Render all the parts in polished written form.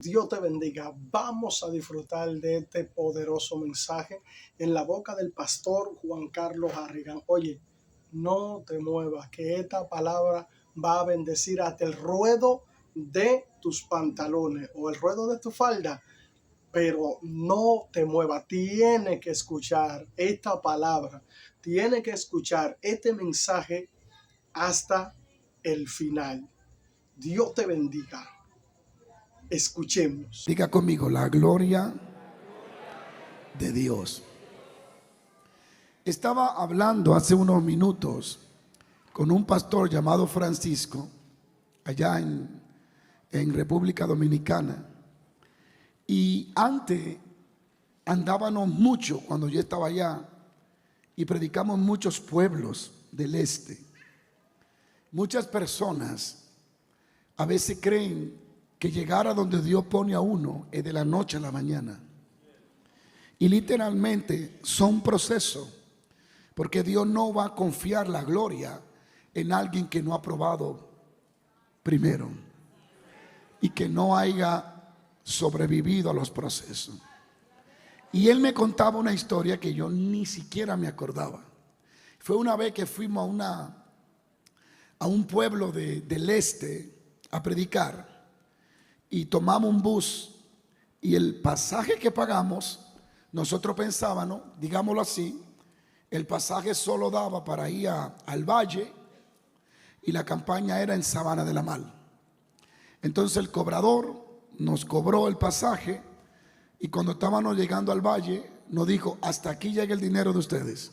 Dios te bendiga. Vamos a disfrutar de este poderoso mensaje en la boca del pastor Juan Carlos Harrigan. Oye, no te muevas, que esta palabra va a bendecir hasta el ruedo de tus pantalones o el ruedo de tu falda, pero no te muevas. Tienes que escuchar esta palabra, tienes que escuchar este mensaje hasta el final. Dios te bendiga. Escuchemos. Diga conmigo, la gloria de Dios. Estaba hablando hace unos minutos con un pastor llamado Francisco, allá en República Dominicana. Y antes andábamos mucho cuando yo estaba allá y predicamos en muchos pueblos del este. Muchas personas a veces creen que llegar a donde Dios pone a uno es de la noche a la mañana. Y literalmente son procesos, porque Dios no va a confiar la gloria en alguien que no ha probado primero y que no haya sobrevivido a los procesos. Y él me contaba una historia que yo ni siquiera me acordaba. Fue una vez que fuimos a un pueblo del este a predicar. Y tomamos un bus y el pasaje que pagamos, nosotros pensábamos, digámoslo así, el pasaje solo daba para ir al valle y la campaña era en Sabana de la Mal. Entonces el cobrador nos cobró el pasaje y cuando estábamos llegando al valle nos dijo, hasta aquí llega el dinero de ustedes.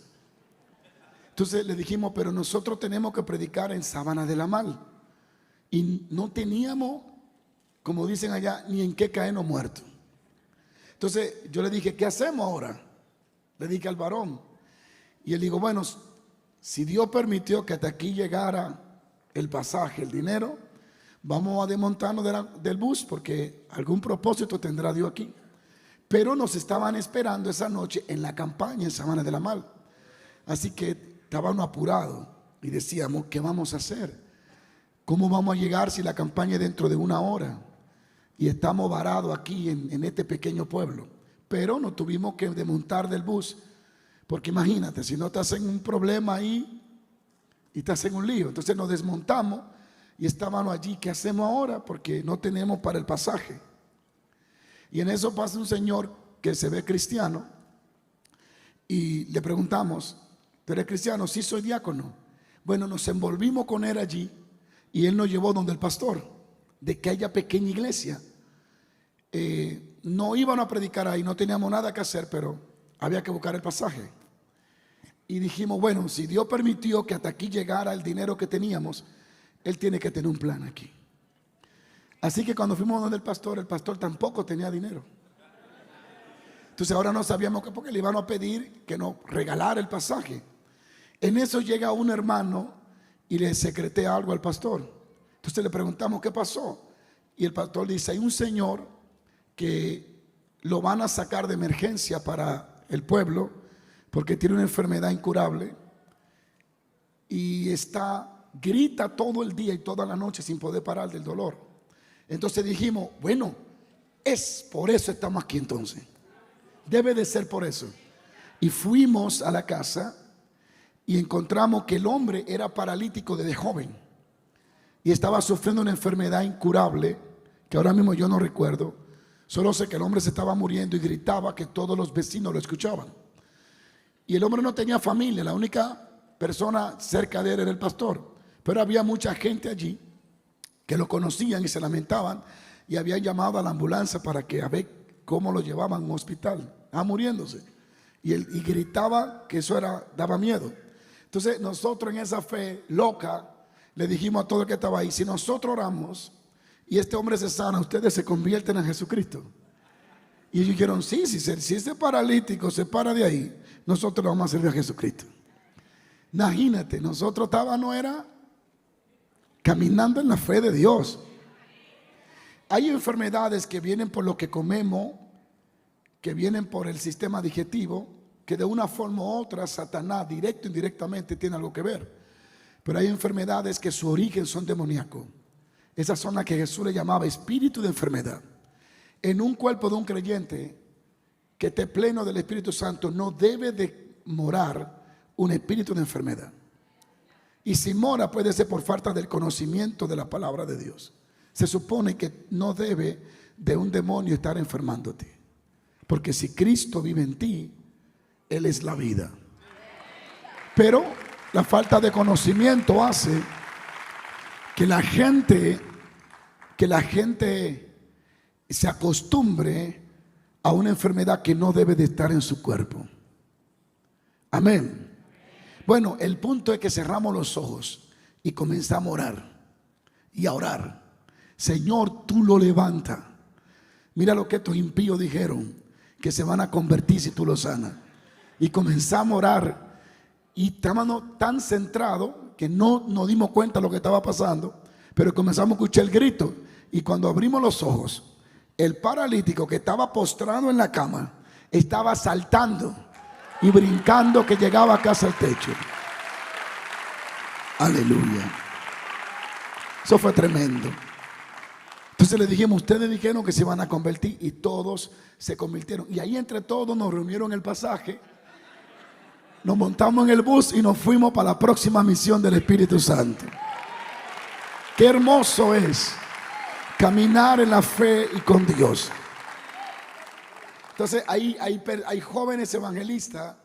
Entonces le dijimos, pero nosotros tenemos que predicar en Sabana de la Mal y no teníamos, como dicen allá, ni en qué caernos muertos. Entonces yo le dije, ¿qué hacemos ahora? Le dije al varón. Y él dijo, bueno, si Dios permitió que hasta aquí llegara el pasaje, el dinero, vamos a desmontarnos del bus porque algún propósito tendrá Dios aquí. Pero nos estaban esperando esa noche en la campaña en Sabana de la Mal. Así que estábamos apurados y decíamos, ¿qué vamos a hacer? ¿Cómo vamos a llegar si la campaña es dentro de una hora? Y estamos varados aquí en este pequeño pueblo. Pero nos tuvimos que desmontar del bus. Porque imagínate, si no estás en un problema ahí y estás en un lío. Entonces nos desmontamos y estábamos allí. ¿Qué hacemos ahora? Porque no tenemos para el pasaje. Y en eso pasa un señor que se ve cristiano. Y le preguntamos, ¿tú eres cristiano? Sí, soy diácono. Bueno, nos envolvimos con él allí. Y él nos llevó donde el pastor de aquella pequeña iglesia. No iban a predicar ahí, no teníamos nada que hacer, pero había que buscar el pasaje. Y dijimos, bueno, si Dios permitió que hasta aquí llegara el dinero que teníamos, Él tiene que tener un plan aquí. Así que cuando fuimos donde el pastor tampoco tenía dinero. Entonces ahora no sabíamos qué, porque le iban a pedir que nos regalara el pasaje. En eso llega un hermano y le secretea algo al pastor. Entonces le preguntamos qué pasó. Y el pastor dice, hay un señor que lo van a sacar de emergencia para el pueblo porque tiene una enfermedad incurable y grita todo el día y toda la noche sin poder parar del dolor. Entonces dijimos, bueno, es por eso estamos aquí entonces. Debe de ser por eso. Y fuimos a la casa y encontramos que el hombre era paralítico desde joven y estaba sufriendo una enfermedad incurable que ahora mismo yo no recuerdo. Solo sé que el hombre se estaba muriendo y gritaba que todos los vecinos lo escuchaban. Y el hombre no tenía familia, la única persona cerca de él era el pastor. Pero había mucha gente allí que lo conocían y se lamentaban y habían llamado a la ambulancia para que a ver cómo lo llevaban a un hospital. Estaba muriéndose. Y gritaba que eso daba miedo. Entonces nosotros en esa fe loca le dijimos a todo el que estaba ahí, si nosotros oramos y este hombre se sana, ustedes se convierten a Jesucristo. Y ellos dijeron, sí, si ese paralítico se para de ahí, nosotros vamos a servir a Jesucristo. Imagínate, nosotros era caminando en la fe de Dios. Hay enfermedades que vienen por lo que comemos, que vienen por el sistema digestivo, que de una forma u otra Satanás directo o indirectamente tiene algo que ver. Pero hay enfermedades que su origen son demoníacos. Esas son las que Jesús le llamaba espíritu de enfermedad. En un cuerpo de un creyente que esté pleno del Espíritu Santo no debe de morar un espíritu de enfermedad. Y si mora puede ser por falta del conocimiento de la palabra de Dios. Se supone que no debe de un demonio estar enfermándote. Porque si Cristo vive en ti, Él es la vida. Pero la falta de conocimiento hace que la gente se acostumbre a una enfermedad que no debe de estar en su cuerpo. Amén. Bueno, el punto es que cerramos los ojos y comenzamos a orar y a orar. Señor, tú lo levantas. Mira lo que estos impíos dijeron, que se van a convertir si tú lo sanas. Y comenzamos a orar y estábamos tan centrados que no nos dimos cuenta de lo que estaba pasando, pero comenzamos a escuchar el grito. Y cuando abrimos los ojos, el paralítico que estaba postrado en la cama estaba saltando y brincando que llegaba a casa al techo. Aleluya. Eso fue tremendo. Entonces le dijimos, ustedes dijeron que se iban a convertir y todos se convirtieron. Y ahí entre todos nos reunieron en el pasaje, nos montamos en el bus y nos fuimos para la próxima misión del Espíritu Santo. Qué hermoso es caminar en la fe y con Dios. Entonces hay jóvenes evangelistas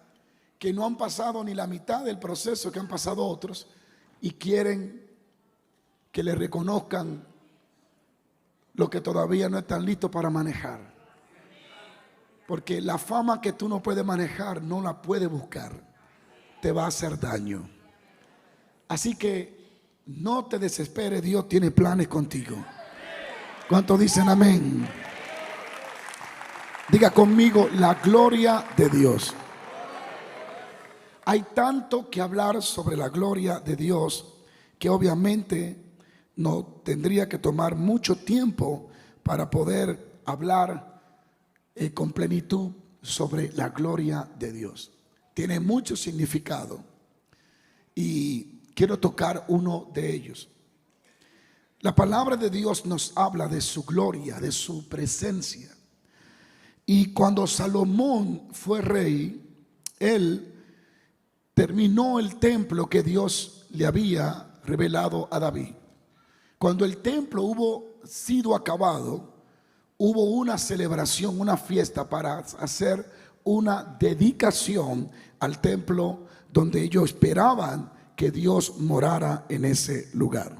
que no han pasado ni la mitad del proceso que han pasado otros y quieren que le reconozcan lo que todavía no están listos para manejar. Porque la fama que tú no puedes manejar no la puedes buscar, te va a hacer daño. Así que no te desesperes, Dios tiene planes contigo. ¿Cuántos dicen amén? Diga conmigo, la gloria de Dios. Hay tanto que hablar sobre la gloria de Dios que obviamente no tendría que tomar mucho tiempo para poder hablar con plenitud sobre la gloria de Dios. Tiene mucho significado y quiero tocar uno de ellos. La palabra de Dios nos habla de su gloria, de su presencia. Y cuando Salomón fue rey, él terminó el templo que Dios le había revelado a David. Cuando el templo hubo sido acabado, hubo una celebración, una fiesta para hacer una dedicación al templo donde ellos esperaban que Dios morara en ese lugar.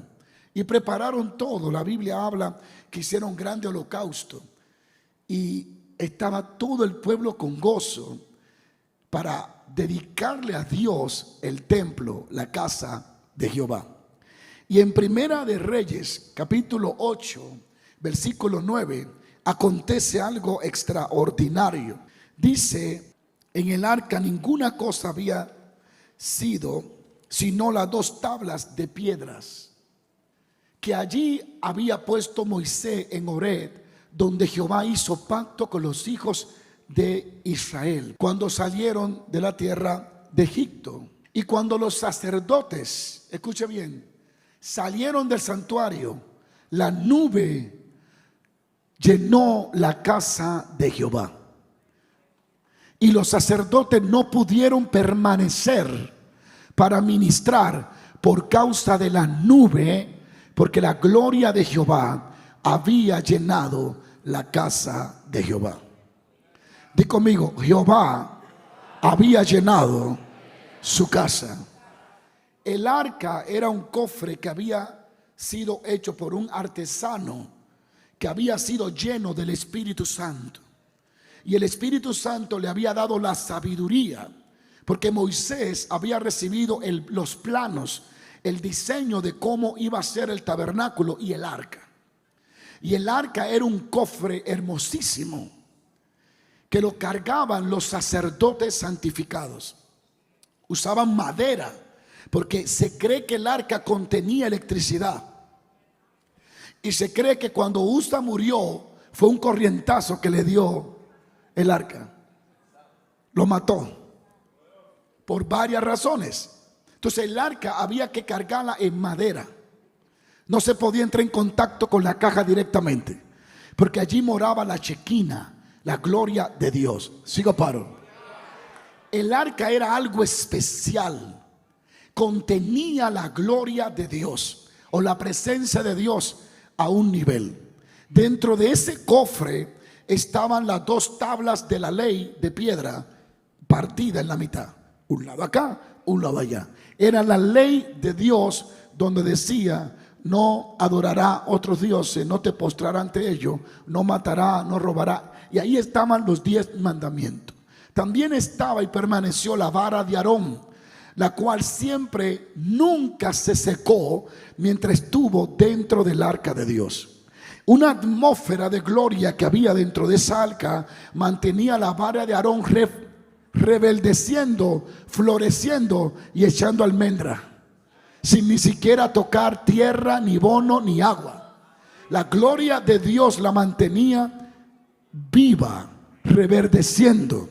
Y prepararon todo. La Biblia habla que hicieron un grande holocausto y estaba todo el pueblo con gozo para dedicarle a Dios el templo, la casa de Jehová. Y en Primera de Reyes, capítulo 8, versículo 9, acontece algo extraordinario. Dice, en el arca ninguna cosa había sido sino las 2 tablas de piedras que allí había puesto Moisés en Horeb, donde Jehová hizo pacto con los hijos de Israel cuando salieron de la tierra de Egipto. Y cuando los sacerdotes, escuche bien, salieron del santuario, la nube llenó la casa de Jehová. Y los sacerdotes no pudieron permanecer para ministrar por causa de la nube, porque la gloria de Jehová había llenado la casa de Jehová. Di conmigo, Jehová había llenado su casa. El arca era un cofre que había sido hecho por un artesano que había sido lleno del Espíritu Santo. Y el Espíritu Santo le había dado la sabiduría, porque Moisés había recibido los planos, el diseño de cómo iba a ser el tabernáculo y el arca. Y el arca era un cofre hermosísimo que lo cargaban los sacerdotes santificados. Usaban madera porque se cree que el arca contenía electricidad. Y se cree que cuando Usa murió fue un corrientazo que le dio el arca. Lo mató por varias razones. Entonces el arca había que cargarla en madera. No se podía entrar en contacto con la caja directamente. porque allí moraba la Shequina, la gloria de Dios. Sigo paro. El arca era algo especial, contenía la gloria de Dios o la presencia de Dios a un nivel. Dentro de ese cofre estaban las dos tablas de la ley de piedra partida en la mitad, un lado acá, un lado allá. Era la ley de Dios, donde decía: no adorará otros dioses, no te postrará ante ellos, no matará, no robará. Y ahí estaban los 10 mandamientos. También estaba y permaneció la vara de Aarón, la cual siempre, nunca se secó mientras estuvo dentro del arca de Dios. Una atmósfera de gloria que había dentro de esa arca mantenía la vara de Aarón rebeldeciendo, floreciendo y echando almendra, sin ni siquiera tocar tierra, ni bono, ni agua. La gloria de Dios la mantenía viva, reverdeciendo.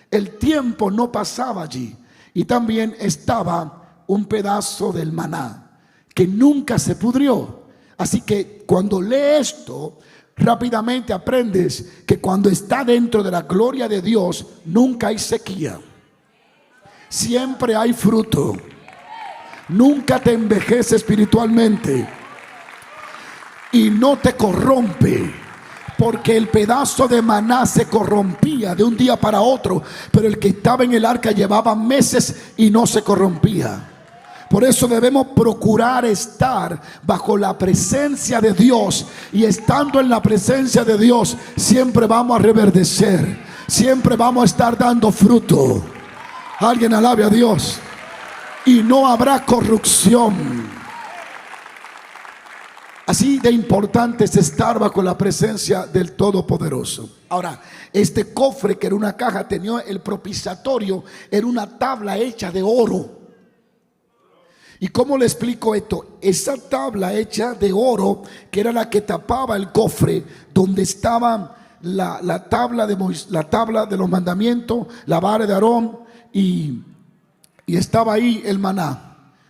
El tiempo no pasaba allí. Y también estaba un pedazo del maná que nunca se pudrió. Así que cuando lees esto, rápidamente aprendes que cuando está dentro de la gloria de Dios, nunca hay sequía. Siempre hay fruto. Nunca te envejece espiritualmente. Y no te corrompe. Porque el pedazo de maná se corrompía de un día para otro, pero el que estaba en el arca llevaba meses y no se corrompía. Por eso debemos procurar estar bajo la presencia de Dios, y estando en la presencia de Dios siempre vamos a reverdecer, siempre vamos a estar dando fruto. Alguien alabe a Dios. Y no habrá corrupción. Así de importante es estar bajo la presencia del Todopoderoso. Ahora, este cofre, que era una caja, tenía el propiciatorio, era una tabla hecha de oro. ¿Y cómo le explico esto? Esa tabla hecha de oro, que era la que tapaba el cofre, donde estaba la tabla de los mandamientos, la vara de Aarón, y estaba ahí el maná.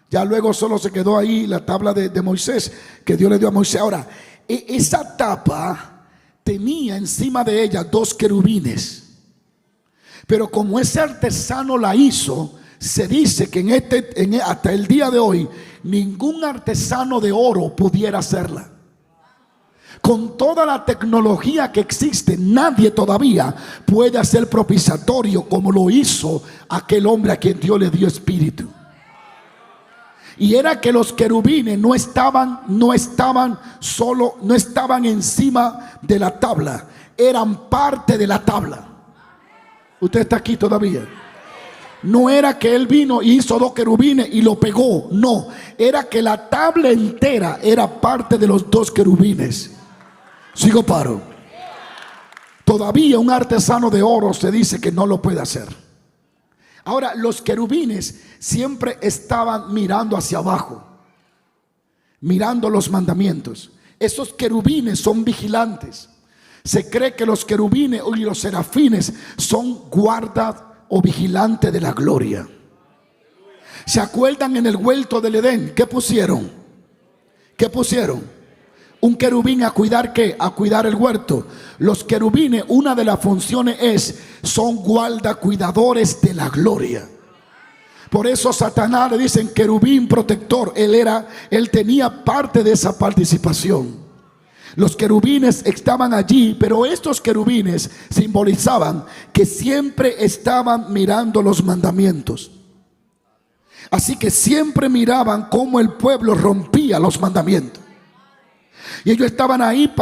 Ya luego solo se quedó ahí la tabla de Moisés, que Dios le dio a Moisés. Ahora, esa tapa tenía encima de ella 2 querubines. Pero como ese artesano la hizo, se dice que hasta el día de hoy ningún artesano de oro pudiera hacerla. Con toda la tecnología que existe, nadie todavía puede hacer propiciatorio como lo hizo aquel hombre a quien Dios le dio espíritu. Y era que los querubines no estaban encima de la tabla, eran parte de la tabla. Usted está aquí todavía. No era que él vino y hizo 2 querubines y lo pegó, no, era que la tabla entera era parte de los 2 querubines. Sigo paro. Todavía un artesano de oro se dice que no lo puede hacer. Ahora, los querubines siempre estaban mirando hacia abajo, mirando los mandamientos. Esos querubines son vigilantes. Se cree que los querubines y los serafines son guardas o vigilantes de la gloria. ¿Se acuerdan en el huerto del Edén? ¿Qué pusieron? ¿Qué pusieron? Un querubín a cuidar ¿qué? A cuidar el huerto. Los querubines, una de las funciones son cuidadores de la gloria. Por eso Satanás le dicen querubín protector. Él tenía parte de esa participación. Los querubines estaban allí, pero estos querubines simbolizaban que siempre estaban mirando los mandamientos. Así que siempre miraban cómo el pueblo rompía los mandamientos. Y ellos estaban ahí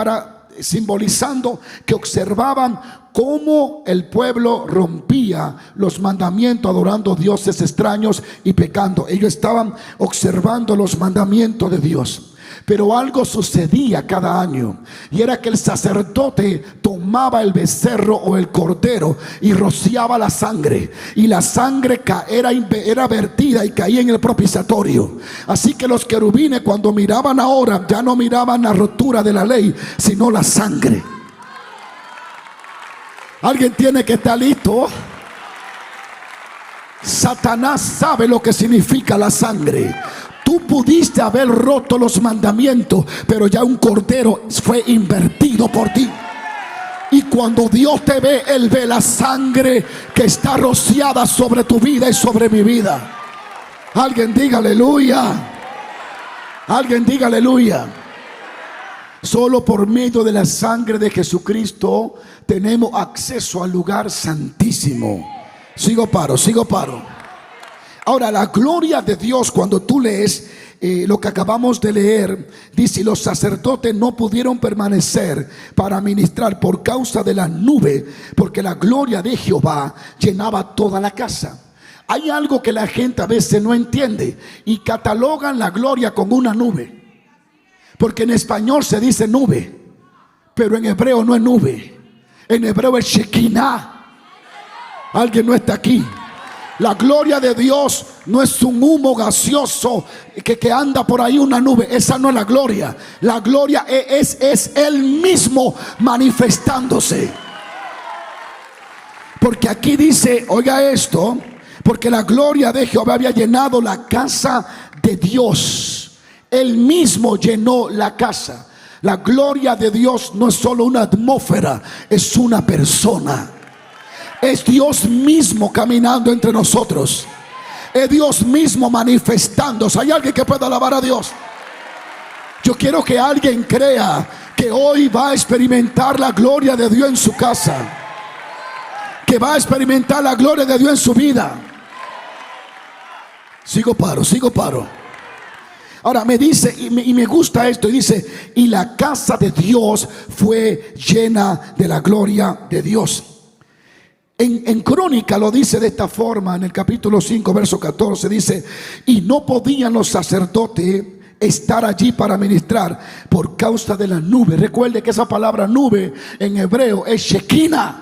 simbolizando que observaban cómo el pueblo rompía los mandamientos, adorando dioses extraños y pecando. Ellos estaban observando los mandamientos de Dios. Pero algo sucedía cada año, y era que el sacerdote tomaba el becerro o el cordero y rociaba la sangre, y la sangre era vertida y caía en el propiciatorio. Así que los querubines, cuando miraban ahora, ya no miraban la rotura de la ley, sino la sangre. Alguien tiene que estar listo. Satanás sabe lo que significa la sangre. Tú pudiste haber roto los mandamientos, pero ya un cordero fue invertido ungido por ti. Y cuando Dios te ve, Él ve la sangre que está rociada sobre tu vida y sobre mi vida. Alguien diga aleluya. Alguien diga aleluya. Solo por medio de la sangre de Jesucristo tenemos acceso al lugar santísimo. Sigo paro. Ahora, la gloria de Dios, cuando tú lees lo que acabamos de leer, dice: los sacerdotes no pudieron permanecer para ministrar por causa de la nube, porque la gloria de Jehová llenaba toda la casa. Hay algo que la gente a veces no entiende y catalogan la gloria con una nube, porque en español se dice nube, pero en hebreo no es nube, en hebreo es Shekinah. Alguien no está aquí. La gloria de Dios no es un humo gaseoso que anda por ahí, una nube. Esa no es la gloria. La gloria es Él mismo manifestándose. Porque aquí dice, oiga esto, porque la gloria de Jehová había llenado la casa de Dios. Él mismo llenó la casa. La gloria de Dios no es solo una atmósfera, es una persona. Es Dios mismo caminando entre nosotros. Es Dios mismo manifestándose. ¿Hay alguien que pueda alabar a Dios? Yo quiero que alguien crea que hoy va a experimentar la gloria de Dios en su casa, que va a experimentar la gloria de Dios en su vida. Sigo paro. Ahora me dice, y me gusta esto, y dice: y la casa de Dios fue llena de la gloria de Dios. En Crónica lo dice de esta forma, en el capítulo 5 verso 14 dice: y no podían los sacerdotes estar allí para ministrar por causa de la nube. Recuerde que esa palabra nube en hebreo es Shekinah.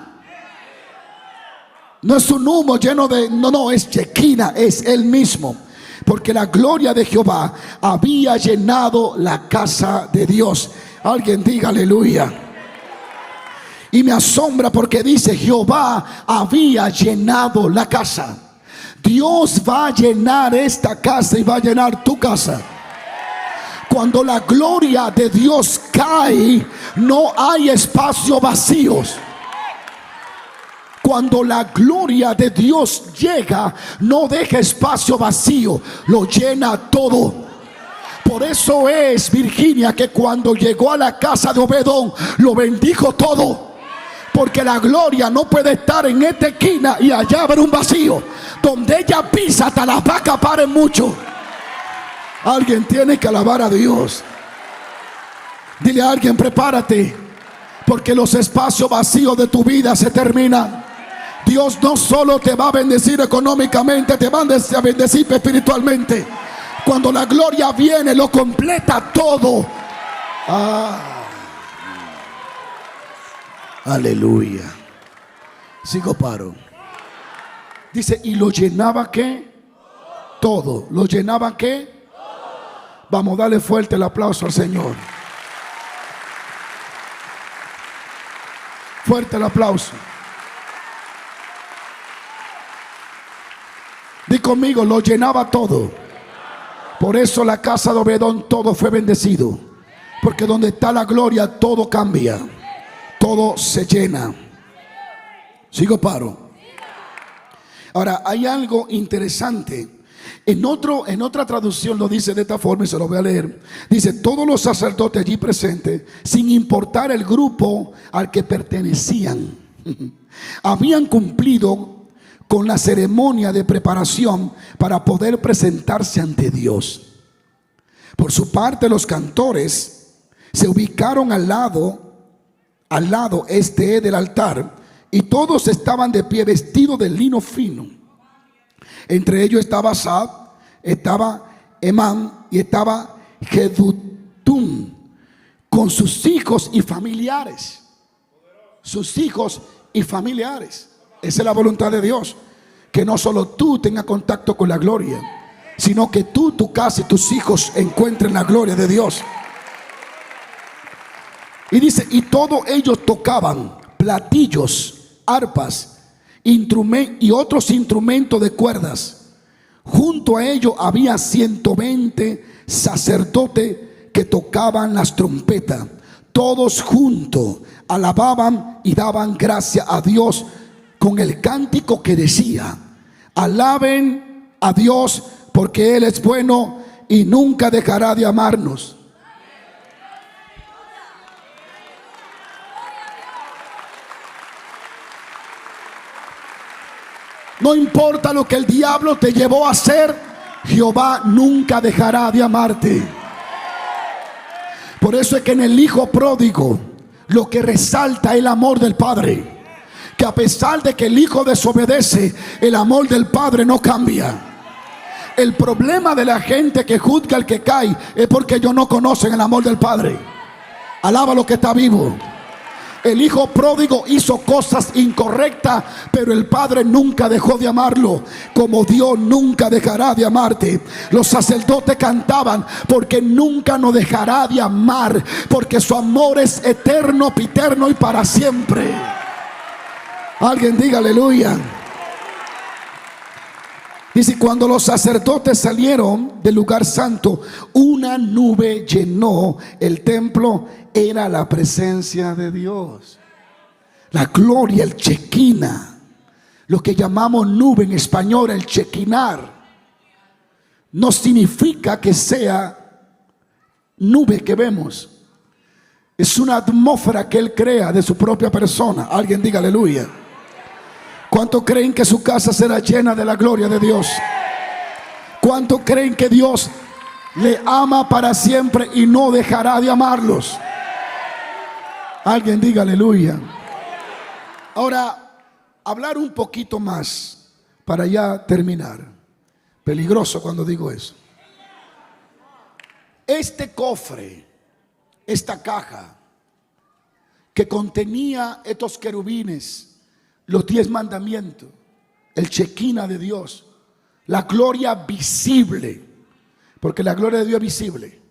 No es un humo lleno de... No, es Shekinah, es Él mismo. Porque la gloria de Jehová había llenado la casa de Dios. Alguien diga aleluya. Y me asombra porque dice: Jehová había llenado la casa. Dios va a llenar esta casa y va a llenar tu casa. Cuando la gloria de Dios cae, no hay espacios vacíos. Cuando la gloria de Dios llega, no deja espacio vacío, lo llena todo. Por eso es, Virginia, que cuando llegó a la casa de Obedón, lo bendijo todo. Porque la gloria no puede estar en esta esquina y allá haber un vacío. Donde ella pisa, hasta las vacas paren mucho. Alguien tiene que alabar a Dios. Dile a alguien: prepárate, porque los espacios vacíos de tu vida se terminan. Dios no solo te va a bendecir económicamente, te va a bendecir espiritualmente. Cuando la gloria viene, lo completa todo. Aleluya. Sigo paro. Dice: y lo llenaba ¿qué? Todo. ¿Lo llenaba qué? Vamos a darle fuerte el aplauso al Señor. Fuerte el aplauso. Di conmigo: lo llenaba todo. Por eso la casa de Obedón todo fue bendecido. Porque donde está la gloria todo cambia, todo se llena. Sigo paro. Ahora hay algo interesante. En otra traducción lo dice de esta forma y se lo voy a leer. Dice: todos los sacerdotes allí presentes, sin importar el grupo al que pertenecían, habían cumplido con la ceremonia de preparación para poder presentarse ante Dios. Por su parte, los cantores se ubicaron al lado este del altar, y todos estaban de pie vestidos de lino fino. Entre ellos estaba Asaf, estaba Emán y estaba Jedutum, con sus hijos y familiares. Sus hijos y familiares. Esa es la voluntad de Dios, que no solo tú tengas contacto con la gloria, sino que tú, tu casa y tus hijos encuentren la gloria de Dios. Y dice: y todos ellos tocaban platillos, arpas y otros instrumentos de cuerdas. Junto a ellos había 120 sacerdotes que tocaban las trompetas. todos juntos alababan y daban gracias a Dios con el cántico que decía: alaben a Dios porque Él es bueno y nunca dejará de amarnos. No importa lo que el diablo te llevó a hacer, Jehová nunca dejará de amarte. Por eso es que en el hijo pródigo lo que resalta es el amor del padre, que a pesar de que el hijo desobedece, el amor del padre no cambia. El problema de la gente que juzga al que cae es porque ellos no conocen el amor del padre. Alaba lo que está vivo. El hijo pródigo hizo cosas incorrectas, pero el padre nunca dejó de amarlo, como Dios nunca dejará de amarte. Los sacerdotes cantaban: porque nunca nos dejará de amar, porque su amor es eterno, pitérrino y para siempre. Alguien diga aleluya. Dice: cuando los sacerdotes salieron del lugar santo, una nube llenó el templo. Era la presencia de Dios, la gloria, el chequina, lo que llamamos nube en español, el chequinar. No significa que sea nube que vemos, es una atmósfera que Él crea de su propia persona. Alguien diga aleluya. ¿Cuántos creen que su casa será llena de la gloria de Dios? ¿Cuántos creen que Dios le ama para siempre y no dejará de amarlos? Alguien diga aleluya. Ahora, hablar un poquito más para ya terminar. Peligroso cuando digo eso. Este cofre, esta caja que contenía estos querubines, los 10 mandamientos, el chequina de Dios, la gloria visible, porque la gloria de Dios es visible.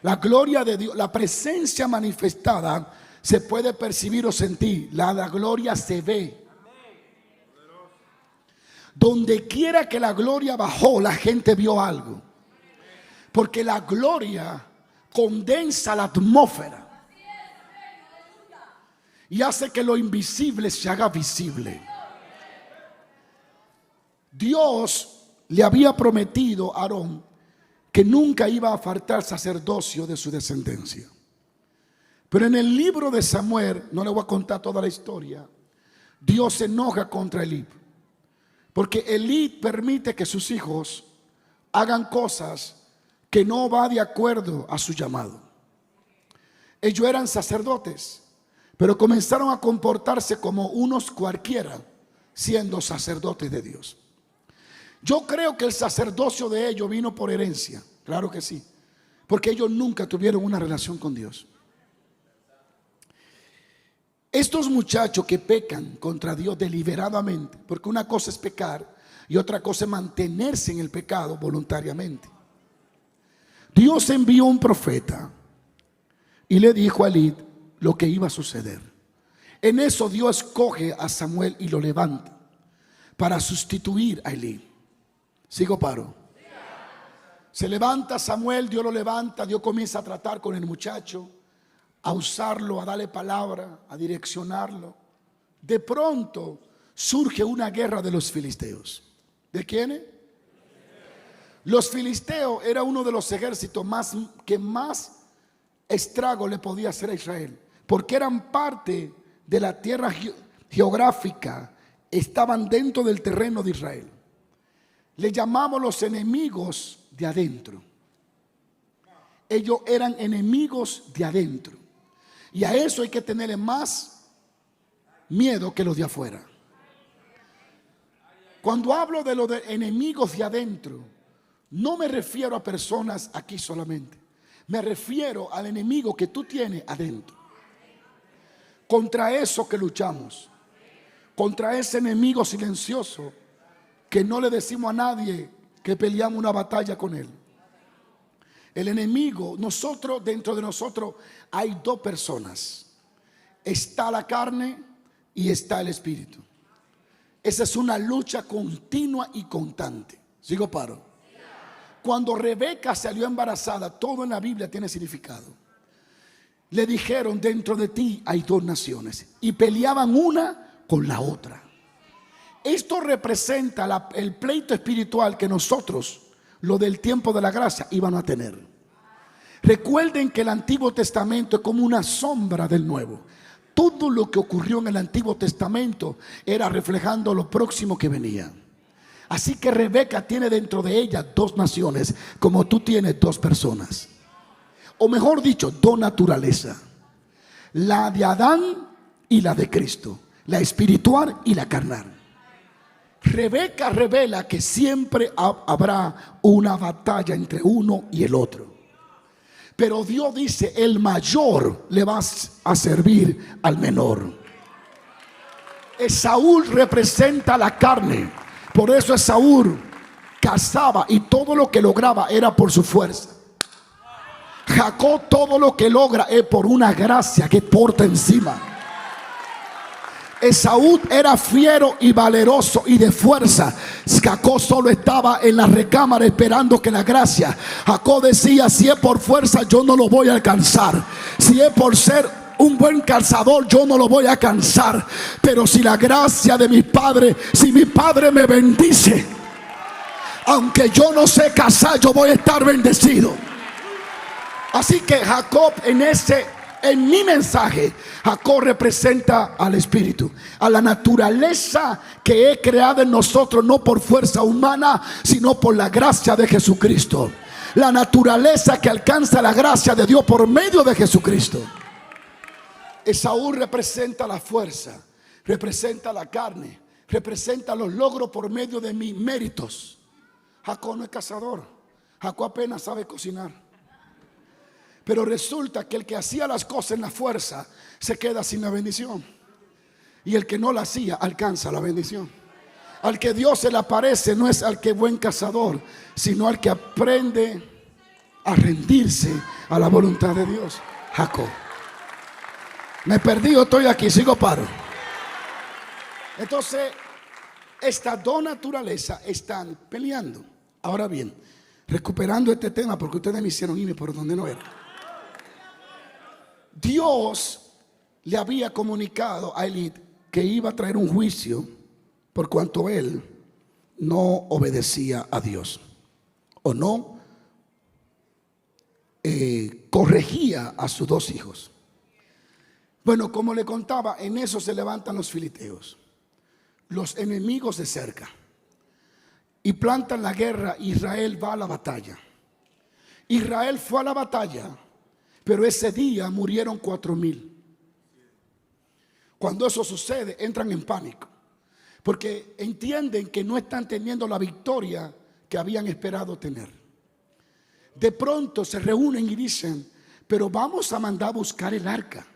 La gloria de Dios, la presencia manifestada se puede percibir o sentir. La gloria se ve. Donde quiera que la gloria bajó, la gente vio algo. Porque la gloria condensa la atmósfera y hace que lo invisible se haga visible. Dios le había prometido a Aarón que nunca iba a faltar sacerdocio de su descendencia. Pero en el libro de Samuel, no le voy a contar toda la historia, Dios se enoja contra Elí, porque Elí permite que sus hijos hagan cosas que no va de acuerdo a su llamado. Ellos eran sacerdotes, pero comenzaron a comportarse como unos cualquiera, siendo sacerdotes de Dios. Yo creo que el sacerdocio de ellos vino por herencia, claro que sí, porque ellos nunca tuvieron una relación con Dios. Estos muchachos que pecan contra Dios deliberadamente, porque una cosa es pecar y otra cosa es mantenerse en el pecado voluntariamente. Dios envió un profeta y le dijo a Elí lo que iba a suceder. En eso Dios escoge a Samuel y lo levanta para sustituir a Elí. ¿Sigo paro? Se levanta Samuel, Dios lo levanta, Dios comienza a tratar con el muchacho, a usarlo, a darle palabra, a direccionarlo. De pronto surge una guerra de los filisteos. ¿De quiénes? Los filisteos era uno de los ejércitos que más estrago le podía hacer a Israel, porque eran parte de la tierra geográfica, estaban dentro del terreno de Israel. Le llamamos los enemigos de adentro. Ellos eran enemigos de adentro. Y a eso hay que tenerle más miedo que los de afuera. Cuando hablo de los de enemigos de adentro, no me refiero a personas aquí solamente. Me refiero al enemigo que tú tienes adentro. Contra eso que luchamos. Contra ese enemigo silencioso que no le decimos a nadie que peleamos una batalla con él. El enemigo, nosotros, dentro de nosotros hay dos personas. Está la carne y está el espíritu. Esa es una lucha continua y constante. ¿Sigo paro? Cuando Rebeca salió embarazada, todo en la Biblia tiene significado. le dijeron: dentro de ti hay dos naciones, y peleaban una con la otra. Esto representa el pleito espiritual que nosotros, lo del tiempo de la gracia, iban a tener. Recuerden que el Antiguo Testamento es como una sombra del Nuevo. Todo lo que ocurrió en el Antiguo Testamento era reflejando lo próximo que venía. Así que Rebeca tiene dentro de ella dos naciones, como tú tienes dos personas. O mejor dicho, dos naturalezas: la de Adán y la de Cristo, la espiritual y la carnal. Rebeca revela que siempre habrá una batalla entre uno y el otro. Pero Dios dice: el mayor le va a servir al menor. Esaú representa la carne. Por eso Esaú cazaba y todo lo que lograba era por su fuerza. Jacob todo lo que logra es por una gracia que porta encima. Esaú era fiero y valeroso y de fuerza. Jacob solo estaba en la recámara esperando que la gracia. Jacob decía: si es por fuerza yo no lo voy a alcanzar. Si es por ser un buen cazador yo no lo voy a alcanzar. Pero si la gracia de mi padre, si mi padre me bendice, aunque yo no sé cazar, yo voy a estar bendecido. Así que Jacob en mi mensaje, Jacob representa al Espíritu, a la naturaleza que es creada en nosotros, no por fuerza humana, sino por la gracia de Jesucristo. La naturaleza que alcanza la gracia de Dios por medio de Jesucristo. Esaú representa la fuerza, representa la carne, representa los logros por medio de mis méritos. Jacob no es cazador, Jacob apenas sabe cocinar. Pero resulta que el que hacía las cosas en la fuerza se queda sin la bendición, y el que no la hacía alcanza la bendición. Al que Dios se le aparece no es al que buen cazador, sino al que aprende a rendirse a la voluntad de Dios. Jacob. Me perdí o estoy aquí, sigo paro. Entonces, estas dos naturalezas están peleando. Ahora bien, recuperando este tema, porque ustedes me hicieron irme por donde no era. Dios le había comunicado a Elí que iba a traer un juicio por cuanto él no obedecía a Dios, o no corregía a sus dos hijos. Bueno, como le contaba, en eso se levantan los filisteos, los enemigos de cerca, y plantan la guerra. Israel va a la batalla. Israel fue a la batalla, pero ese día murieron 4,000. Cuando eso sucede, entran en pánico, porque entienden que no están teniendo la victoria que habían esperado tener. De pronto se reúnen y dicen: pero vamos a mandar a buscar el arca,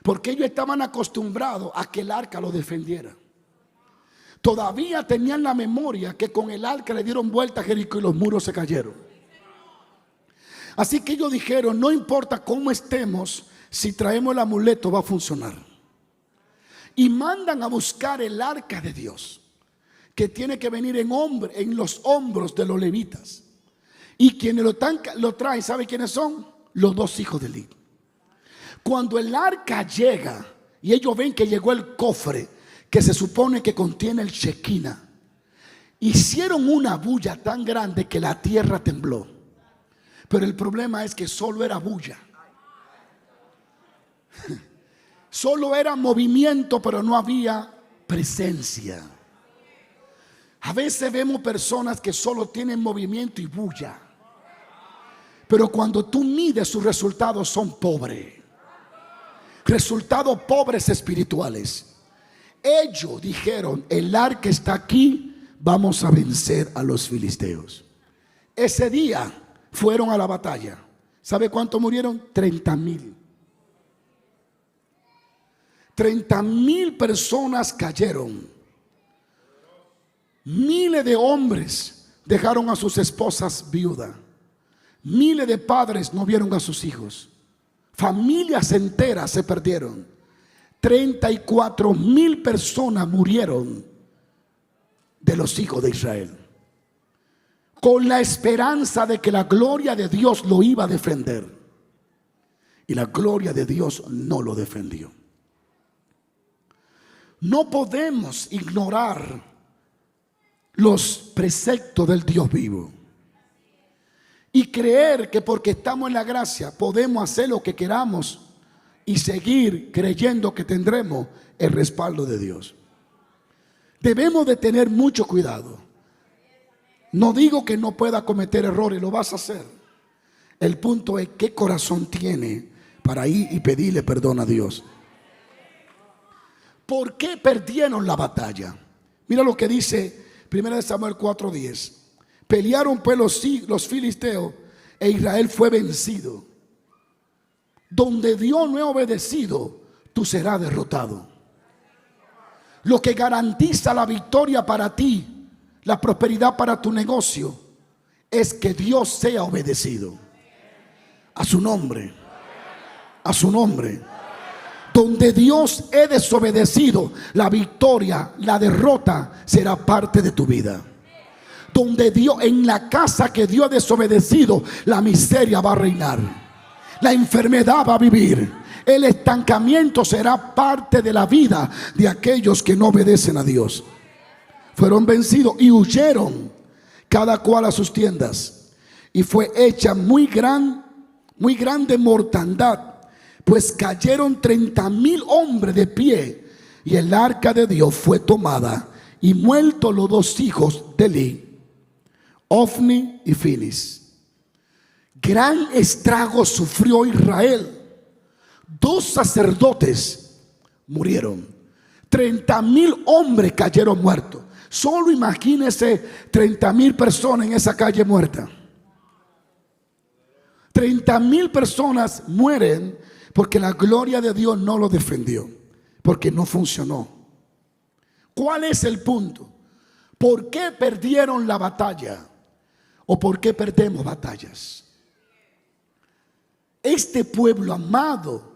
porque ellos estaban acostumbrados a que el arca lo defendiera. Todavía tenían la memoria que con el arca le dieron vuelta a Jericó y los muros se cayeron. Así que ellos dijeron: no importa cómo estemos, si traemos el amuleto va a funcionar. Y mandan a buscar el arca de Dios, que tiene que venir en los hombros de los levitas. Y quienes lo traen, ¿sabe quiénes son? Los dos hijos de Elí. Cuando el arca llega y ellos ven que llegó el cofre, que se supone que contiene el Shekinah, hicieron una bulla tan grande que la tierra tembló. Pero el problema es que solo era bulla. Solo era movimiento, pero no había presencia. A veces vemos personas que solo tienen movimiento y bulla, pero cuando tú mides sus resultados son pobres. Resultados pobres espirituales. Ellos dijeron: el arca está aquí, vamos a vencer a los filisteos. Ese día fueron a la batalla. ¿Sabe cuánto murieron? 30,000. 30,000 personas cayeron. Miles de hombres dejaron a sus esposas viudas. Miles de padres no vieron a sus hijos. Familias enteras se perdieron. 34,000 personas murieron de los hijos de Israel, con la esperanza de que la gloria de Dios lo iba a defender. y la gloria de Dios no lo defendió. No podemos ignorar los preceptos del Dios vivo y creer que porque estamos en la gracia podemos hacer lo que queramos y seguir creyendo que tendremos el respaldo de Dios. Debemos de tener mucho cuidado. No digo que no pueda cometer errores, lo vas a hacer. El punto es qué corazón tiene para ir y pedirle perdón a Dios. ¿Por qué perdieron la batalla? Mira lo que dice 1 Samuel 4:10. Pelearon pues los filisteos e Israel fue vencido. Donde Dios no es obedecido, tú serás derrotado. Lo que garantiza la victoria para ti, la prosperidad para tu negocio, es que Dios sea obedecido. A su nombre. A su nombre. Donde Dios es desobedecido, la victoria, la derrota será parte de tu vida. Donde Dios, en la casa que Dios ha desobedecido, la miseria va a reinar, la enfermedad va a vivir, el estancamiento será parte de la vida de aquellos que no obedecen a Dios. Fueron vencidos y huyeron cada cual a sus tiendas, y fue hecha muy grande mortandad, pues cayeron 30,000 hombres de pie, y el arca de Dios fue tomada, y muertos los dos hijos de Eli, Ofni y Finis. Gran estrago sufrió Israel. 2 sacerdotes murieron. 30,000 hombres cayeron muertos. Solo imagínese 30,000 personas en esa calle muerta. 30,000 personas mueren porque la gloria de Dios no lo defendió, porque no funcionó. ¿Cuál es el punto? ¿Por qué perdieron la batalla? ¿O por qué perdemos batallas? Este pueblo amado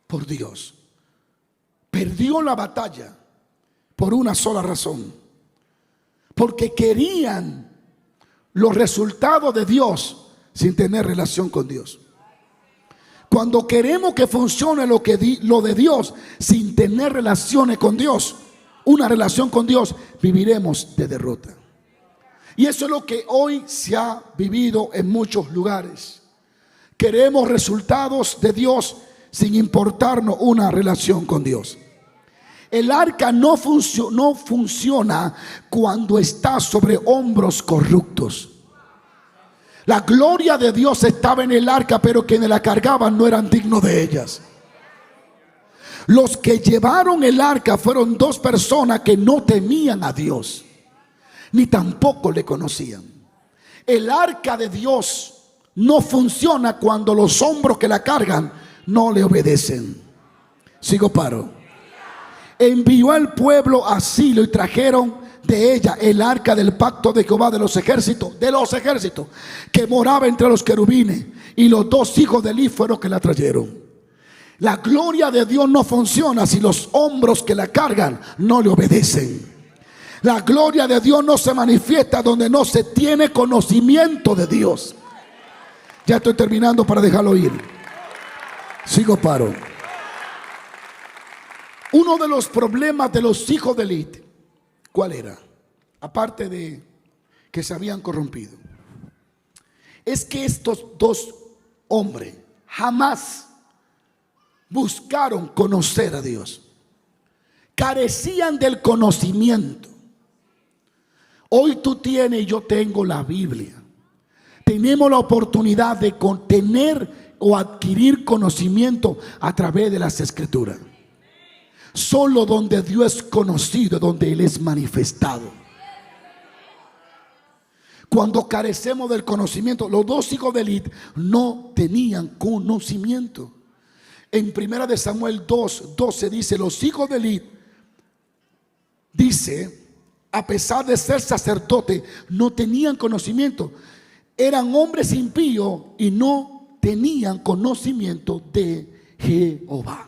por Dios perdió la batalla por una sola razón: porque querían los resultados de Dios sin tener relación con Dios. Cuando queremos que funcione lo de Dios sin tener relaciones con Dios, una relación con Dios, viviremos de derrota. Y eso es lo que hoy se ha vivido en muchos lugares. Queremos resultados de Dios sin importarnos una relación con Dios. El arca no funciona cuando está sobre hombros corruptos. La gloria de Dios estaba en el arca, pero quienes la cargaban no eran dignos de ellas. Los que llevaron el arca fueron 2 personas que no temían a Dios, ni tampoco le conocían. El arca de Dios no funciona cuando los hombros que la cargan no le obedecen. Sigo paro. Envió al pueblo a Silo y trajeron de ella el arca del pacto de Jehová de los ejércitos, que moraba entre los querubines, y los 2 hijos de Eli fueron que la trajeron. La gloria de Dios no funciona si los hombros que la cargan no le obedecen. La gloria de Dios no se manifiesta donde no se tiene conocimiento de Dios. Ya estoy terminando para dejarlo ir. Sigo paro. Uno de los problemas de los hijos de Eli, ¿cuál era? Aparte de que se habían corrompido, es que estos 2 hombres jamás buscaron conocer a Dios. Carecían del conocimiento. Hoy tú tienes y yo tengo la Biblia. Tenemos la oportunidad de tener o adquirir conocimiento a través de las Escrituras. Solo donde Dios es conocido, donde Él es manifestado. Cuando carecemos del conocimiento, los 2 hijos de Eli no tenían conocimiento. En 1 Samuel 2:12 dice: los hijos de Eli, dice, a pesar de ser sacerdote, no tenían conocimiento. Eran hombres impíos y no tenían conocimiento de Jehová.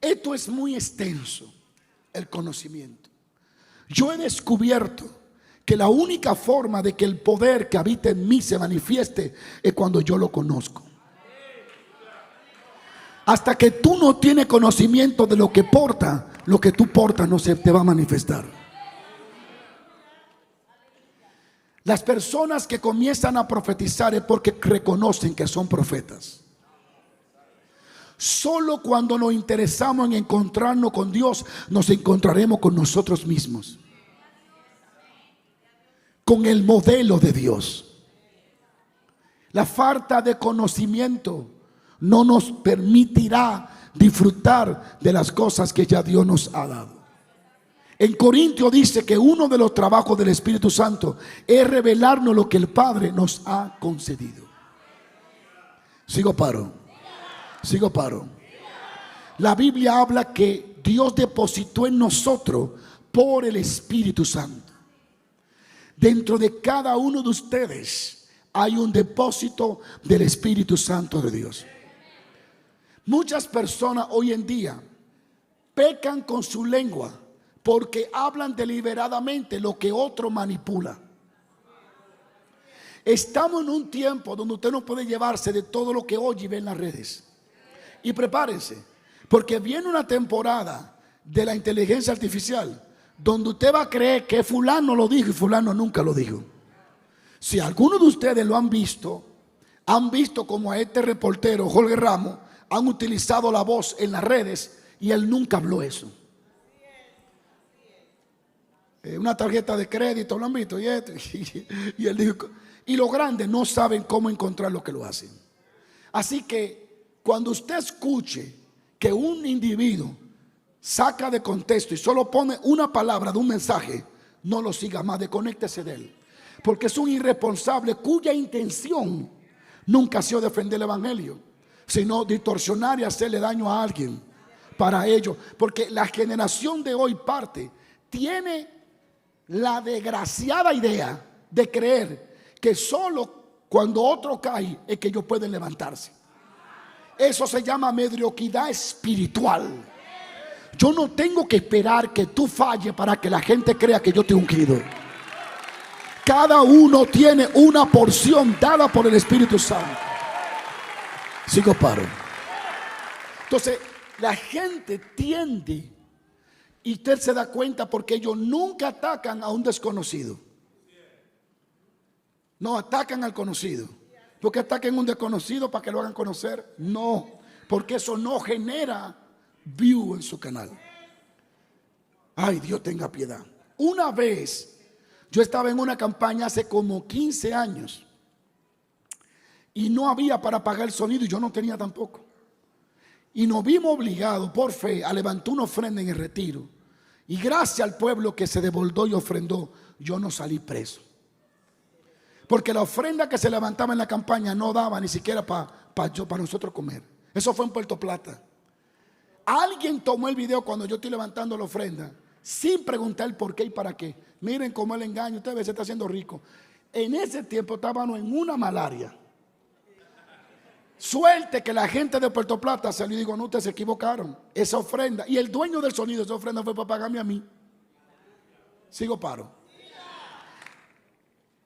Esto es muy extenso, el conocimiento. Yo he descubierto que la única forma de que el poder que habita en mí se manifieste es cuando yo lo conozco. Hasta que tú no tienes conocimiento de lo que porta, lo que tú portas no se te va a manifestar. Las personas que comienzan a profetizar es porque reconocen que son profetas. Solo cuando nos interesamos en encontrarnos con Dios, nos encontraremos con nosotros mismos, con el modelo de Dios. La falta de conocimiento no nos permitirá disfrutar de las cosas que ya Dios nos ha dado. En Corintios dice que uno de los trabajos del Espíritu Santo es revelarnos lo que el Padre nos ha concedido. Sigo paro. La Biblia habla que Dios depositó en nosotros por el Espíritu Santo. Dentro de cada uno de ustedes hay un depósito del Espíritu Santo de Dios. Muchas personas hoy en día pecan con su lengua porque hablan deliberadamente lo que otro manipula. Estamos en un tiempo donde usted no puede llevarse de todo lo que oye y ve en las redes. Y prepárense, porque viene una temporada de la inteligencia artificial donde usted va a creer que fulano lo dijo y fulano nunca lo dijo. Si algunos de ustedes lo han visto como a este reportero Jorge Ramos han utilizado la voz en las redes y él nunca habló eso. Una tarjeta de crédito, lo han visto, y él dijo, y los grandes no saben cómo encontrar lo que lo hacen. Así que cuando usted escuche que un individuo saca de contexto y solo pone una palabra de un mensaje, no lo siga más, desconéctese de él, porque es un irresponsable cuya intención nunca ha sido defender el evangelio, sino distorsionar y hacerle daño a alguien para ello. Porque la generación de hoy tiene la desgraciada idea de creer que solo cuando otro cae es que ellos pueden levantarse. Eso se llama mediocridad espiritual. Yo no tengo que esperar que tú falles para que la gente crea que yo te he ungido. Cada uno tiene una porción dada por el Espíritu Santo. Sigo paro. Entonces la gente tiende, y usted se da cuenta porque ellos nunca atacan a un desconocido. No atacan al conocido. Porque ataquen a un desconocido para que lo hagan conocer. No, porque eso no genera view en su canal. Ay, Dios tenga piedad. Una vez yo estaba en una campaña hace como 15 años y no había para pagar el sonido y yo no tenía tampoco. Y nos vimos obligados por fe a levantar una ofrenda en el retiro. Y gracias al pueblo que se desbordó y ofrendó, yo no salí preso. Porque la ofrenda que se levantaba en la campaña no daba ni siquiera para nosotros comer. Eso fue en Puerto Plata. Alguien tomó el video cuando yo estoy levantando la ofrenda sin preguntar el por qué y para qué. Miren cómo el engaño, usted ve, se está haciendo rico. En ese tiempo estábamos en una malaria. Suerte que la gente de Puerto Plata salió y dijo, no, ustedes se equivocaron. Esa ofrenda, y el dueño del sonido de esa ofrenda fue para pagarme a mí. Sigo paro.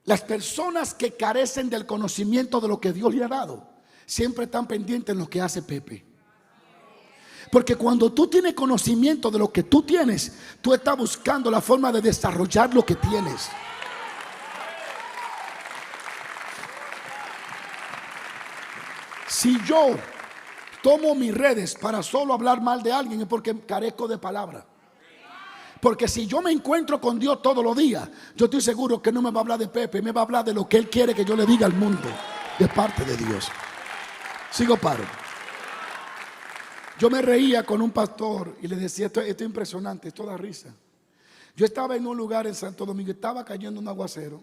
Las personas que carecen del conocimiento de lo que Dios le ha dado siempre están pendientes en lo que hace Pepe. Porque cuando tú tienes conocimiento de lo que tú tienes, tú estás buscando la forma de desarrollar lo que tienes. Si yo tomo mis redes para solo hablar mal de alguien es porque carezco de palabra. Porque si yo me encuentro con Dios todos los días, yo estoy seguro que no me va a hablar de Pepe, me va a hablar de lo que Él quiere que yo le diga al mundo de parte de Dios. Sigo paro. Yo me reía con un pastor y le decía, esto es impresionante, esto da risa. Yo estaba en un lugar en Santo Domingo, estaba cayendo un aguacero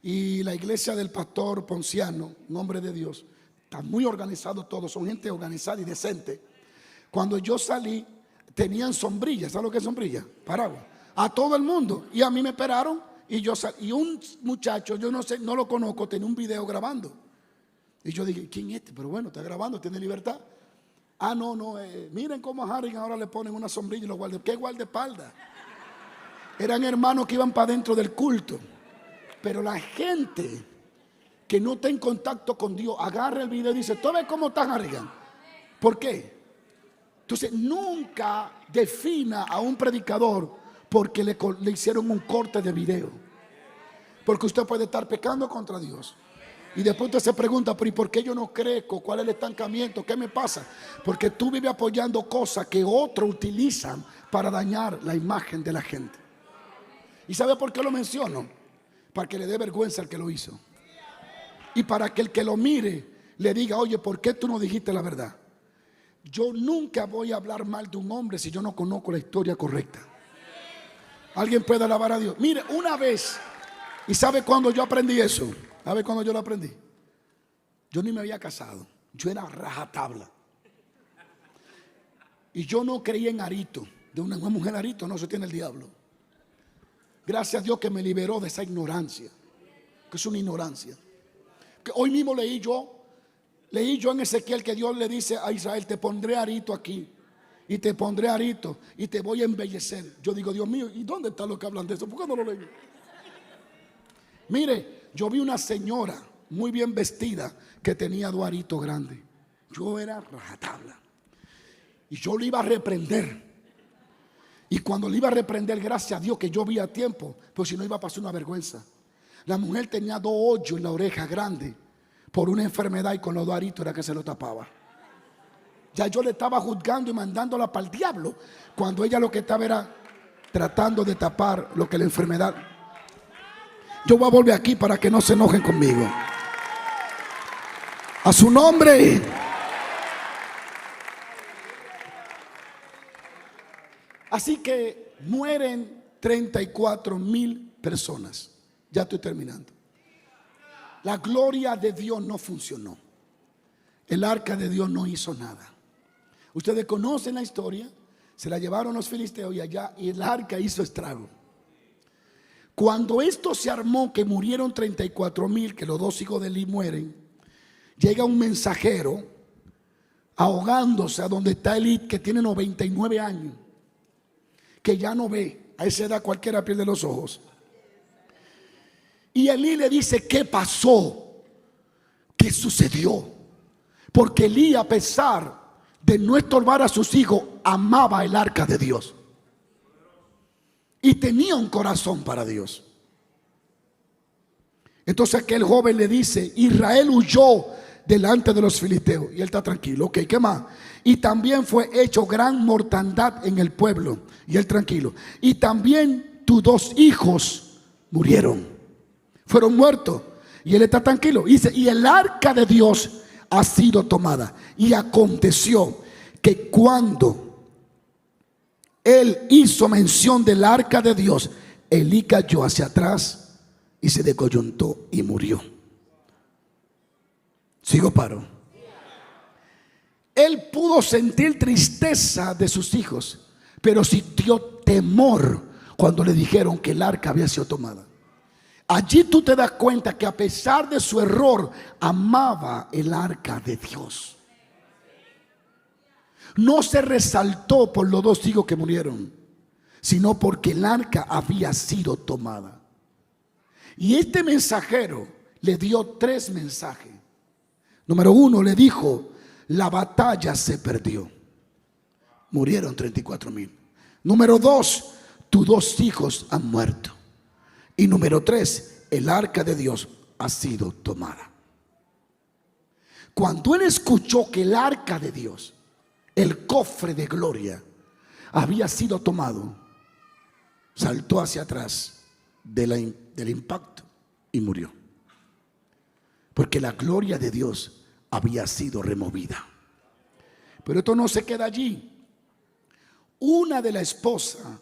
y la iglesia del pastor Ponciano, un hombre de Dios, está muy organizado todos, son gente organizada y decente. Cuando yo salí, tenían sombrillas, ¿sabes lo que es sombrilla? Paraguas. A todo el mundo. Y a mí me esperaron y yo salí. Y un muchacho, yo no sé, no lo conozco, tenía un video grabando. Y yo dije, ¿quién es este? Pero bueno, está grabando, tiene libertad. Ah, no, miren cómo a Harry ahora le ponen una sombrilla y los guardaespaldas. ¿Qué guardaespaldas? Eran hermanos que iban para dentro del culto. Pero la gente que no está en contacto con Dios agarra el video y dice, ¿tú ves cómo está Harry? ¿Por qué? Entonces, nunca defina a un predicador porque le hicieron un corte de video. Porque usted puede estar pecando contra Dios. Y después usted se pregunta, pero ¿y por qué yo no crezco? ¿Cuál es el estancamiento? ¿Qué me pasa? Porque tú vives apoyando cosas que otros utilizan para dañar la imagen de la gente. ¿Y sabe por qué lo menciono? Para que le dé vergüenza al que lo hizo. Y para que el que lo mire le diga, oye, ¿por qué tú no dijiste la verdad? Yo nunca voy a hablar mal de un hombre si yo no conozco la historia correcta. Alguien puede alabar a Dios. Mire, una vez, ¿y sabe cuándo yo aprendí eso? ¿Sabe cuándo yo lo aprendí? Yo ni me había casado. Yo era rajatabla. Y yo no creía en arito. De una mujer arito no se tiene el diablo. Gracias a Dios que me liberó de esa ignorancia. Que es una ignorancia. Que hoy mismo leí yo en Ezequiel que Dios le dice a Israel, te pondré arito aquí. Y te pondré arito. Y te voy a embellecer. Yo digo, Dios mío, ¿y dónde está lo que hablan de eso? ¿Por qué no lo leí? Mire, yo vi una señora muy bien vestida que tenía dos aritos grandes. Yo era rajatabla. Y yo le iba a reprender. Y cuando le iba a reprender, gracias a Dios que yo vi a tiempo, pues si no iba a pasar una vergüenza. La mujer tenía dos hoyos en la oreja grande por una enfermedad y con los dos aritos era que se lo tapaba. Ya yo le estaba juzgando y mandándola para el diablo, cuando ella lo que estaba era tratando de tapar lo que la enfermedad. Yo voy a volver aquí para que no se enojen conmigo. A su nombre. Así que mueren 34,000 personas. Ya estoy terminando. La gloria de Dios no funcionó. El arca de Dios no hizo nada. Ustedes conocen la historia. Se la llevaron los filisteos y allá, y el arca hizo estrago. Cuando esto se armó, que murieron 34,000, que los dos hijos de Eli mueren, llega un mensajero ahogándose a donde está Eli, que tiene 99 años, que ya no ve. A esa edad cualquiera pierde los ojos. Y Eli le dice, ¿qué pasó? ¿Qué sucedió? Porque Eli, a pesar de no estorbar a sus hijos, amaba el arca de Dios. Y tenía un corazón para Dios. Entonces aquel joven le dice, Israel huyó delante de los filisteos. Y él está tranquilo. Ok, ¿qué más? Y también fue hecho gran mortandad en el pueblo. Y él tranquilo. Y también tus dos hijos murieron. Fueron muertos. Y él está tranquilo. Y dice, y el arca de Dios ha sido tomada. Y aconteció que cuando él hizo mención del arca de Dios, Elí cayó hacia atrás y se descoyuntó y murió. Sigo paro. Él pudo sentir tristeza de sus hijos, pero sintió temor cuando le dijeron que el arca había sido tomada. Allí tú te das cuenta que a pesar de su error, amaba el arca de Dios. No se resaltó por los dos hijos que murieron, sino porque el arca había sido tomada. Y este mensajero le dio 3 mensajes. Número 1, le dijo, la batalla se perdió. Murieron 34,000. Número 2, tus 2 hijos han muerto. Y número 3, el arca de Dios ha sido tomada. Cuando él escuchó que el arca de Dios, el cofre de gloria, había sido tomado, saltó hacia atrás del impacto y murió. Porque la gloria de Dios había sido removida. Pero esto no se queda allí. Una de la esposa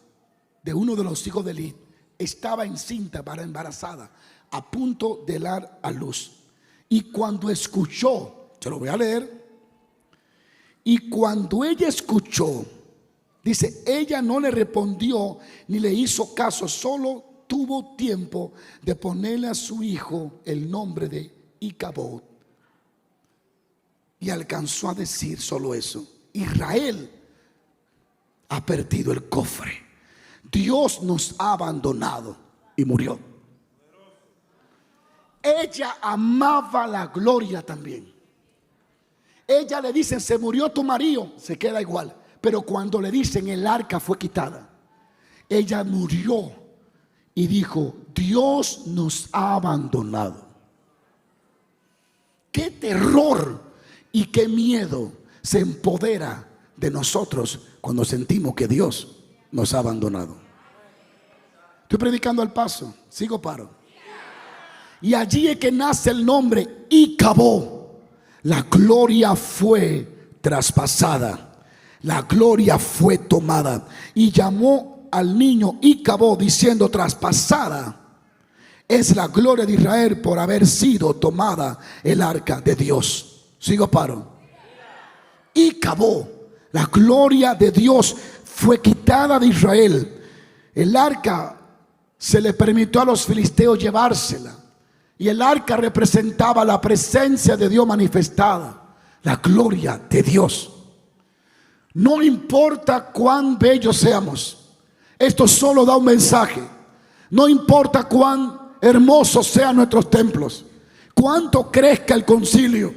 de uno de los hijos de Eli estaba encinta, para embarazada, a punto de dar a luz. Y cuando escuchó, se lo voy a leer. Y cuando ella escuchó, dice, ella no le respondió ni le hizo caso, solo tuvo tiempo de ponerle a su hijo el nombre de Icabod. Y alcanzó a decir solo eso: Israel ha perdido el cofre, Dios nos ha abandonado, y murió. Ella amaba la gloria también. Ella le dicen, se murió tu marido, se queda igual. Pero cuando le dicen, el arca fue quitada, ella murió y dijo, Dios nos ha abandonado. Qué terror y qué miedo se empodera de nosotros cuando sentimos que Dios nos ha abandonado. Estoy predicando al paso, sigo paro. Y allí es que nace el nombre Icabod. La gloria fue traspasada, la gloria fue tomada. Y llamó al niño Icabod diciendo, traspasada es la gloria de Israel por haber sido tomada el arca de Dios. Sigo paro. Icabod, la gloria de Dios fue quitada de Israel. El arca se le permitió a los filisteos llevársela. Y el arca representaba la presencia de Dios manifestada, la gloria de Dios. No importa cuán bellos seamos, esto solo da un mensaje. No importa cuán hermosos sean nuestros templos, cuánto crezca el concilio,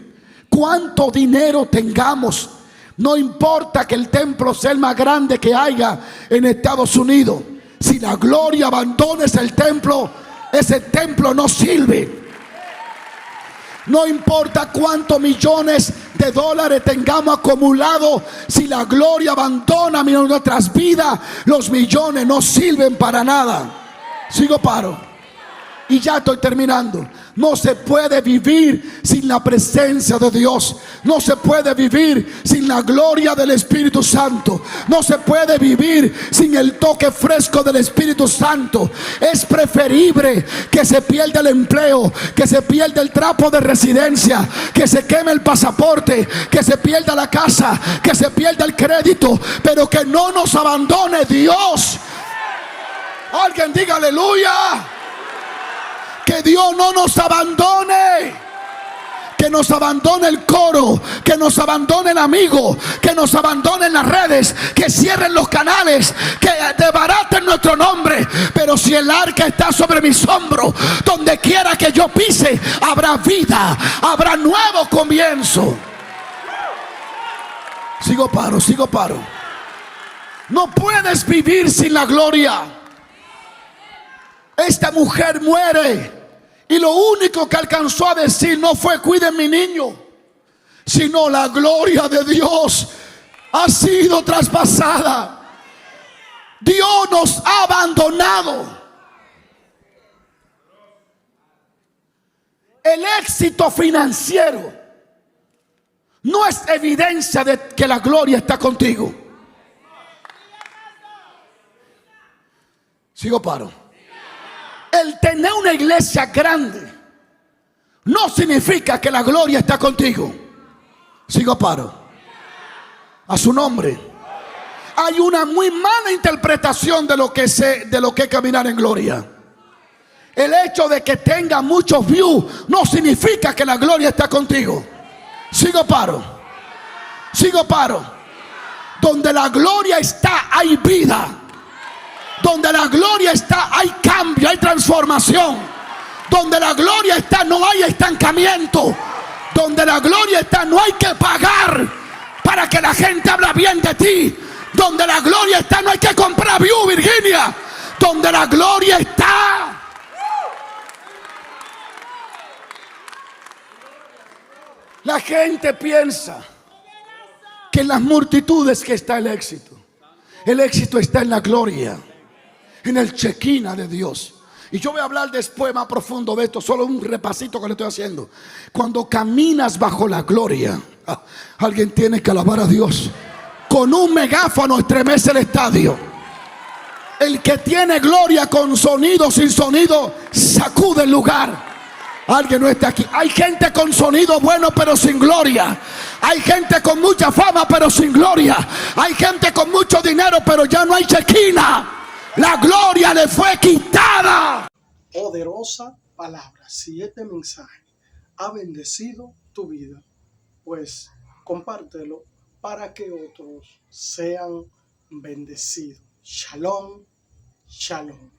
cuánto dinero tengamos, no importa que el templo sea el más grande que haya en Estados Unidos. Si la gloria abandona el templo, ese templo no sirve. No importa cuántos millones de dólares tengamos acumulados, si la gloria abandona nuestras vidas, los millones no sirven para nada. Sigo paro. Y ya estoy terminando. No se puede vivir sin la presencia de Dios. No se puede vivir sin la gloria del Espíritu Santo. No se puede vivir sin el toque fresco del Espíritu Santo. Es preferible que se pierda el empleo, que se pierda el trapo de residencia, que se queme el pasaporte, que se pierda la casa, que se pierda el crédito, pero que no nos abandone Dios. Alguien diga aleluya. Que Dios no nos abandone. Que nos abandone el coro, que nos abandone el amigo, que nos abandonen las redes, que cierren los canales, que desbaraten nuestro nombre. Pero si el arca está sobre mis hombros, donde quiera que yo pise, habrá vida, habrá nuevo comienzo. Sigo paro, sigo paro. No puedes vivir sin la gloria. Esta mujer muere y lo único que alcanzó a decir no fue cuiden mi niño, sino la gloria de Dios ha sido traspasada. Dios nos ha abandonado. El éxito financiero no es evidencia de que la gloria está contigo. Sigo paro. El tener una iglesia grande no significa que la gloria está contigo. Sigo paro. A su nombre. Hay una muy mala interpretación de lo que es caminar en gloria. El hecho de que tenga muchos views no significa que la gloria está contigo. Sigo paro. Sigo paro. Donde la gloria está, hay vida. Donde la gloria está, hay cambio, hay transformación. Donde la gloria está, no hay estancamiento. Donde la gloria está, no hay que pagar para que la gente hable bien de ti. Donde la gloria está, no hay que comprar view, Virginia. Donde la gloria está, la gente piensa que en las multitudes que está el éxito. El éxito está en la gloria, en el chequina de Dios. Y yo voy a hablar después más profundo de esto, solo un repasito que le estoy haciendo. Cuando caminas bajo la gloria, alguien tiene que alabar a Dios. Con un megáfono estremece el estadio. El que tiene gloria con sonido, sin sonido, sacude el lugar. Alguien no está aquí. Hay gente con sonido bueno pero sin gloria. Hay gente con mucha fama pero sin gloria. Hay gente con mucho dinero pero ya no hay chequina. La gloria le fue quitada. Poderosa palabra. Si este mensaje ha bendecido tu vida, pues compártelo para que otros sean bendecidos. Shalom, shalom.